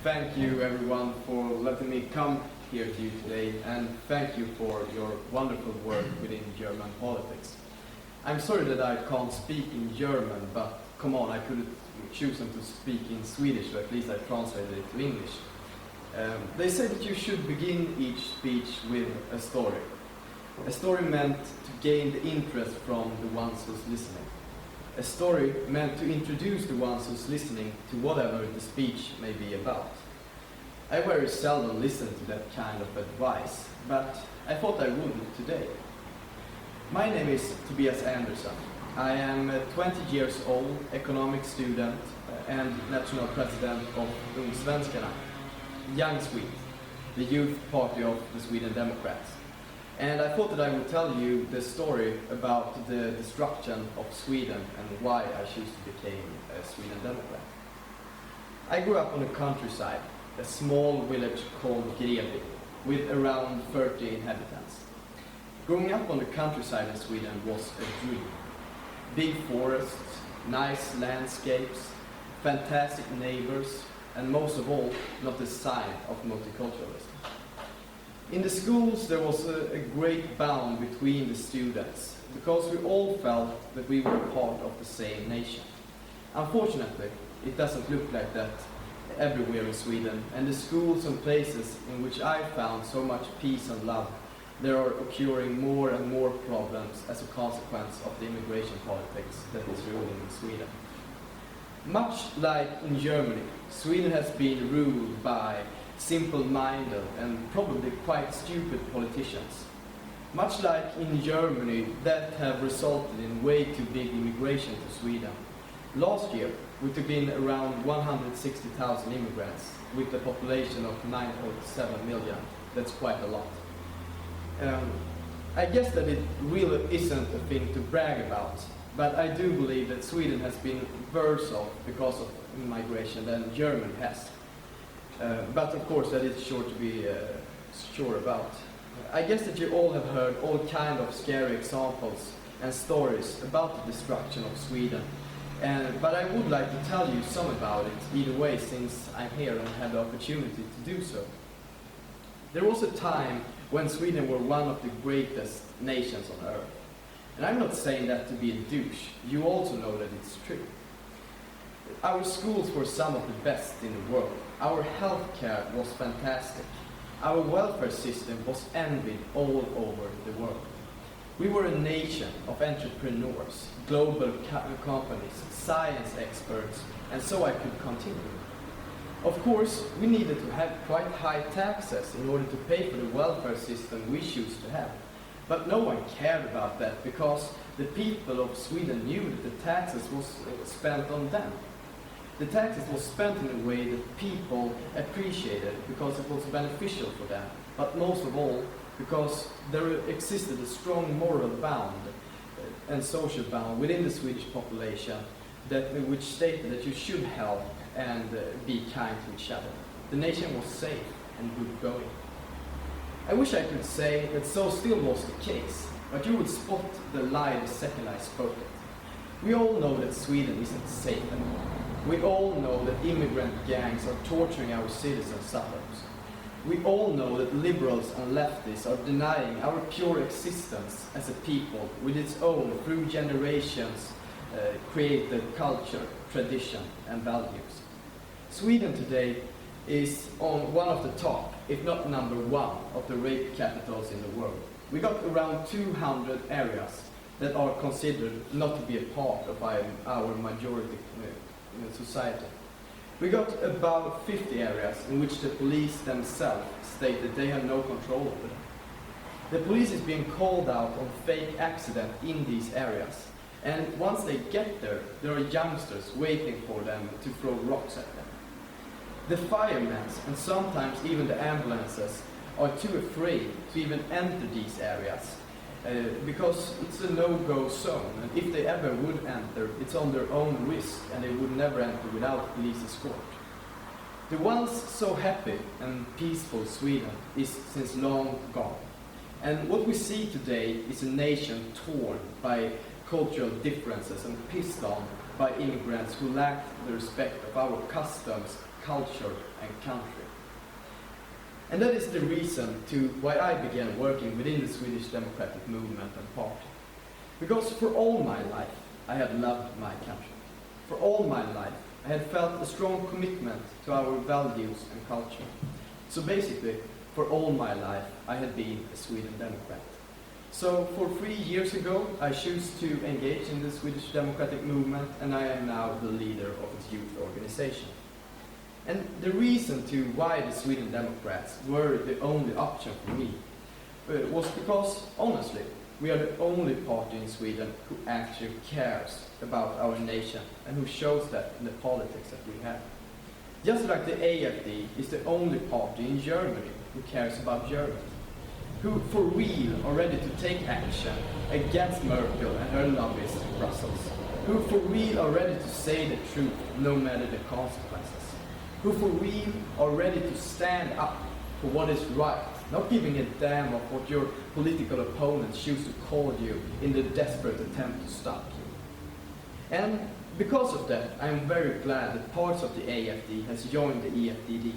Thank you everyone for letting me come here to you today, and thank you for your wonderful work within German politics. I'm sorry that I can't speak in German, but come on, I could have chosen to speak in Swedish, so at least I translated it to English. They say that you should begin each speech with a story. A story meant to gain the interest from the ones who's listening. A story meant to introduce the ones who's listening to whatever the speech may be about. I very seldom listen to that kind of advice, but I thought I would today. My name is Tobias Andersson. I am 20 years old, economics student, and national president of Ungsvenskarna, Young Sweden, the youth party of the Schwedendemokraten. And I thought that I would tell you the story about the destruction of Sweden and why I choose to become a Sweden Democrat. I grew up on the countryside, a small village called Rede, with around 30 inhabitants. Growing up on the countryside in Sweden was a dream. Big forests, nice landscapes, fantastic neighbors, and most of all, not a sign of multiculturalism. In the schools there was a great bond between the students, because we all felt that we were part of the same nation. Unfortunately, it doesn't look like that everywhere in Sweden, and the schools and places in which I found so much peace and love, there are occurring more and more problems as a consequence of the immigration politics that is ruling in Sweden. Much like in Germany, Sweden has been ruled by simple-minded and probably quite stupid politicians. Much like in Germany, that have resulted in way too big immigration to Sweden. Last year, we took in around 160,000 immigrants with a population of 9.7 million. That's quite a lot. I guess that it really isn't a thing to brag about, but I do believe that Sweden has been worse off because of immigration than Germany has. But of course that is sure to be sure about. I guess that you all have heard all kind of scary examples and stories about the destruction of Sweden. But I would like to tell you some about it either way, since I'm here and have the opportunity to do so. There was a time when Sweden were one of the greatest nations on earth. And I'm not saying that to be a douche. You also know that it's true. Our schools were some of the best in the world. Our healthcare was fantastic. Our welfare system was envied all over the world. We were a nation of entrepreneurs, global companies, science experts, and so I could continue. Of course, we needed to have quite high taxes in order to pay for the welfare system we choose to have. But no one cared about that because the people of Sweden knew that the taxes was spent on them. The taxes was spent in a way that people appreciated because it was beneficial for them, but most of all because there existed a strong moral bound and social bound within the Swedish population which stated that you should help and be kind to each other. The nation was safe and good going. I wish I could say that so still was the case, but you would spot the lie the second I spoke it. We all know that Sweden isn't safe anymore. We all know that immigrant gangs are torturing our cities and suburbs. We all know that liberals and leftists are denying our pure existence as a people with its own, through generations, created culture, tradition and values. Sweden today is on one of the top, if not number one, of the rape capitals in the world. We got around 200 areas that are considered not to be a part of our majority society. We got about 50 areas in which the police themselves state that they have no control over them. The police is being called out on fake accident in these areas, and once they get there are youngsters waiting for them to throw rocks at them. The firemen and sometimes even the ambulances are too afraid to even enter these areas because it's a no-go zone, and if they ever would enter, it's on their own risk and they would never enter without police escort. The once so happy and peaceful Sweden is since long gone, and what we see today is a nation torn by cultural differences and pissed on by immigrants who lack the respect of our customs, culture, and country. And that is the reason to why I began working within the Swedish democratic movement and party. Because for all my life, I have loved my country. For all my life, I had felt a strong commitment to our values and culture. So basically, for all my life, I had been a Sweden Democrat. So for 3 years ago, I chose to engage in the Swedish democratic movement, and I am now the leader of its youth organization. And the reason to why the Sweden Democrats were the only option for me was because, honestly, we are the only party in Sweden who actually cares about our nation and who shows that in the politics that we have. Just like the AFD is the only party in Germany who cares about Germans, who for real are ready to take action against Merkel and her lobbyists in Brussels, who for real are ready to say the truth no matter the consequences, who for real are ready to stand up for what is right, not giving a damn of what your political opponents choose to call you in the desperate attempt to stop you. And because of that, I am very glad that parts of the AFD has joined the EFDD.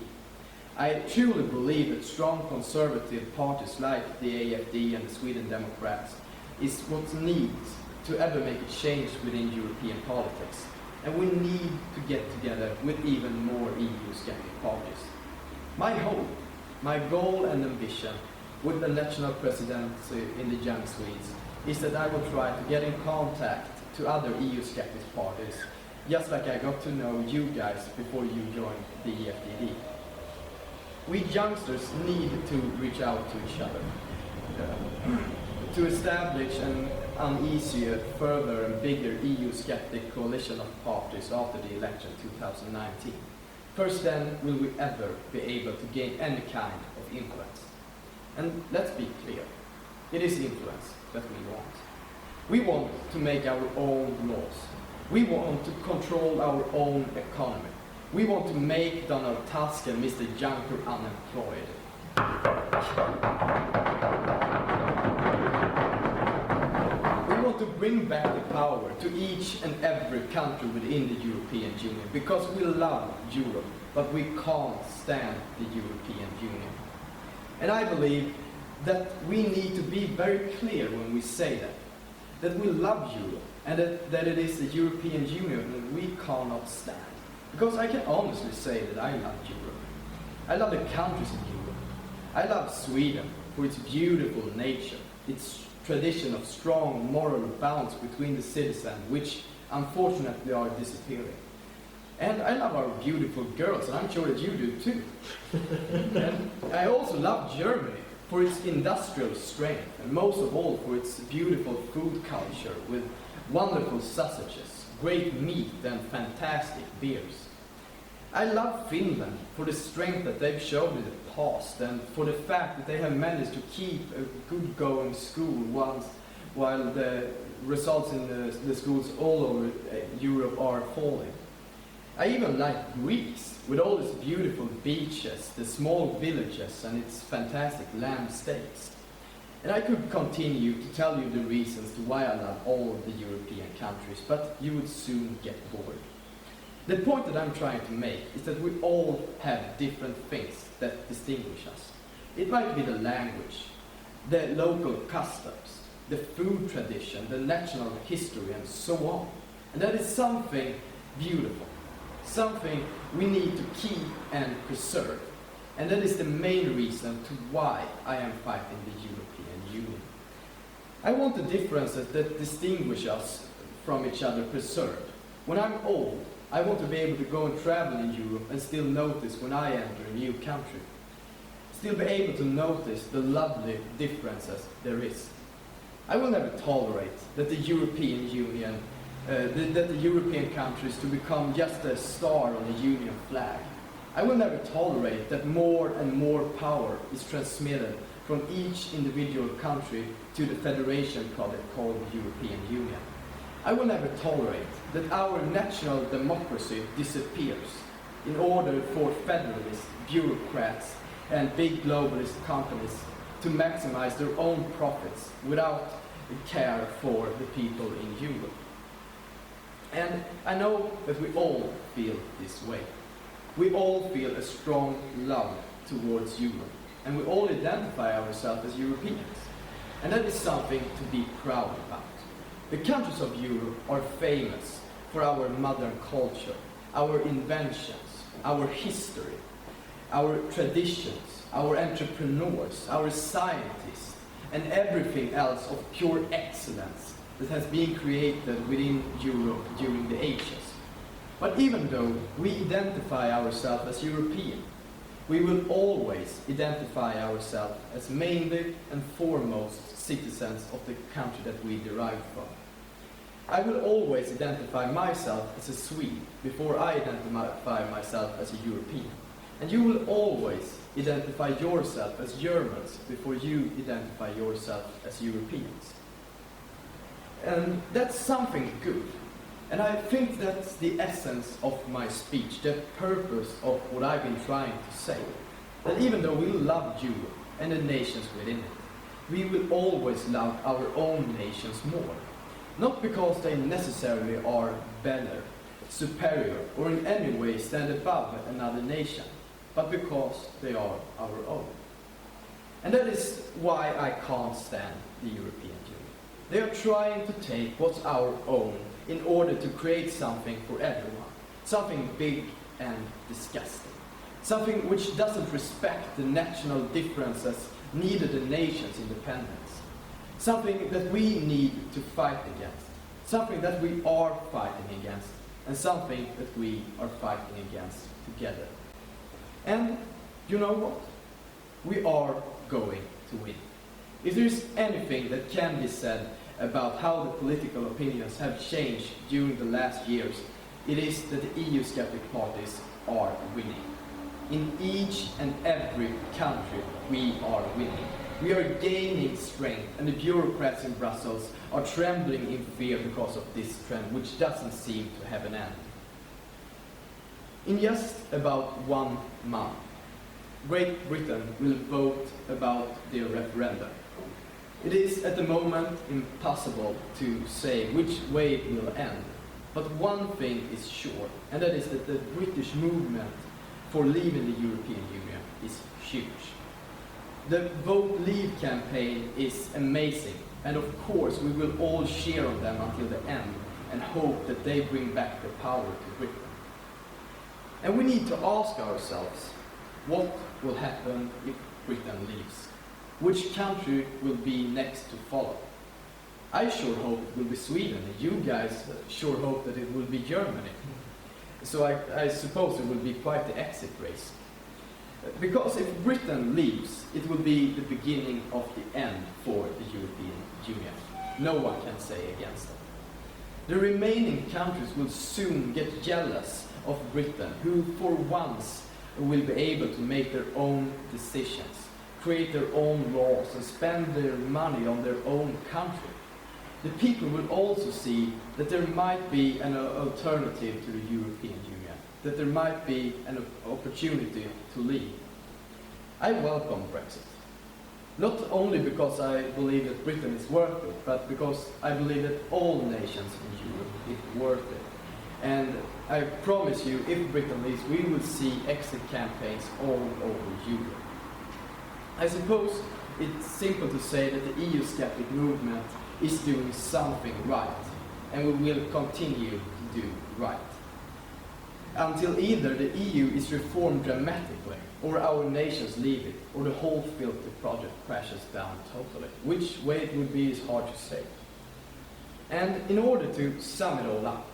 I truly believe that strong conservative parties like the AFD and the Sweden Democrats is what needs to ever make a change within European politics. And we need to get together with even more EU-skeptic parties. My hope, my goal and ambition with the national presidency in the Young Swedes is that I will try to get in contact to other EU-skeptic parties, just like I got to know you guys before you joined the EFDD. We youngsters need to reach out to each other to establish an uneasier, further and bigger EU-skeptic coalition of parties after the election 2019. First then will we ever be able to gain any kind of influence. And let's be clear, it is influence that we want. We want to make our own laws. We want to control our own economy. We want to make Donald Tusk and Mr. Juncker unemployed. We want to bring back the power to each and every country within the European Union because we love Europe, but we can't stand the European Union. And I believe that we need to be very clear when we say that we love Europe and that it is the European Union that we cannot stand. Because I can honestly say that I love Europe. I love the countries in Europe. I love Sweden for its beautiful nature, its tradition of strong moral bonds between the citizens, which unfortunately are disappearing. And I love our beautiful girls, and I'm sure that you do too. And I also love Germany for its industrial strength, and most of all for its beautiful food culture with wonderful sausages, great meat and fantastic beers. I love Finland for the strength that they've shown in the past and for the fact that they have managed to keep a good going school while the results in the schools all over Europe are falling. I even like Greece with all its beautiful beaches, the small villages and its fantastic lamb steaks. And I could continue to tell you the reasons to why I love all of the European countries, but you would soon get bored. The point that I'm trying to make is that we all have different things that distinguish us. It might be the language, the local customs, the food tradition, the national history, and so on. And that is something beautiful, something we need to keep and preserve. And that is the main reason to why I am fighting the European Union. I want the differences that distinguish us from each other preserved. When I'm old, I want to be able to go and travel in Europe and still notice when I enter a new country. Still be able to notice the lovely differences there is. I will never tolerate that the European Union, that the European countries to become just a star on the Union flag. I will never tolerate that more and more power is transmitted from each individual country to the federation project called the European Union. I will never tolerate that our national democracy disappears in order for federalists, bureaucrats, and big globalist companies to maximize their own profits without care for the people in Europe. And I know that we all feel this way. We all feel a strong love towards Europe, and we all identify ourselves as Europeans. And that is something to be proud about. The countries of Europe are famous for our modern culture, our inventions, our history, our traditions, our entrepreneurs, our scientists, and everything else of pure excellence that has been created within Europe during the ages. But even though we identify ourselves as European, we will always identify ourselves as mainly and foremost citizens of the country that we derive from. I will always identify myself as a Swede before I identify myself as a European. And you will always identify yourself as Germans before you identify yourself as Europeans. And that's something good. And I think that's the essence of my speech, the purpose of what I've been trying to say. That even though we love Europe and the nations within it, we will always love our own nations more. Not because they necessarily are better, superior, or in any way stand above another nation, but because they are our own. And that is why I can't stand the European Union. They are trying to take what's our own in order to create something for everyone, something big and disgusting, something which doesn't respect the national differences needed the nation's independence, something that we need to fight against, something that we are fighting against, and something that we are fighting against together. And you know what? We are going to win. If there's anything that can be said about how the political opinions have changed during the last years, it is that the EU-skeptic parties are winning. In each and every country, we are winning. We are gaining strength, and the bureaucrats in Brussels are trembling in fear because of this trend, which doesn't seem to have an end. In just about 1 month, Great Britain will vote about their referendum. It is at the moment impossible to say which way it will end. But one thing is sure, and that is that the British movement for leaving the European Union is huge. The Vote Leave campaign is amazing, and of course we will all cheer on them until the end and hope that they bring back the power to Britain. And we need to ask ourselves, what will happen if Britain leaves? Which country will be next to follow? I sure hope it will be Sweden, and you guys sure hope that it will be Germany. So I suppose it will be quite the exit race. Because if Britain leaves, it will be the beginning of the end for the European Union. No one can say against it. The remaining countries will soon get jealous of Britain, who for once will be able to make their own decisions, create their own laws, and spend their money on their own country. The people will also see that there might be an alternative to the European Union, that there might be an opportunity to leave. I welcome Brexit. Not only because I believe that Britain is worth it, but because I believe that all nations in Europe is worth it. And I promise you, if Britain leaves, we will see exit campaigns all over Europe. I suppose it's simple to say that the EU-skeptic movement is doing something right, and we will continue to do right. Until either the EU is reformed dramatically, or our nations leave it, or the whole filthy project crashes down totally. Which way it would be is hard to say. And in order to sum it all up,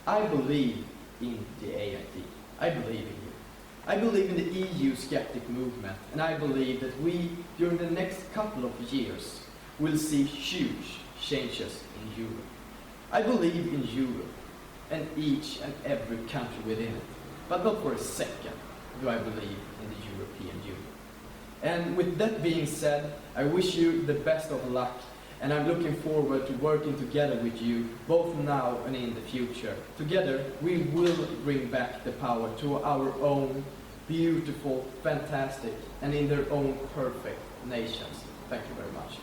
I believe in the AID. I believe in you. I believe in the EU skeptic movement, and I believe that we, during the next couple of years, will see huge changes in Europe. I believe in Europe and each and every country within it, but not for a second do I believe in the European Union. And with that being said, I wish you the best of luck, and I'm looking forward to working together with you, both now and in the future. Together, we will bring back the power to our own beautiful, fantastic, and in their own perfect nations. Thank you very much.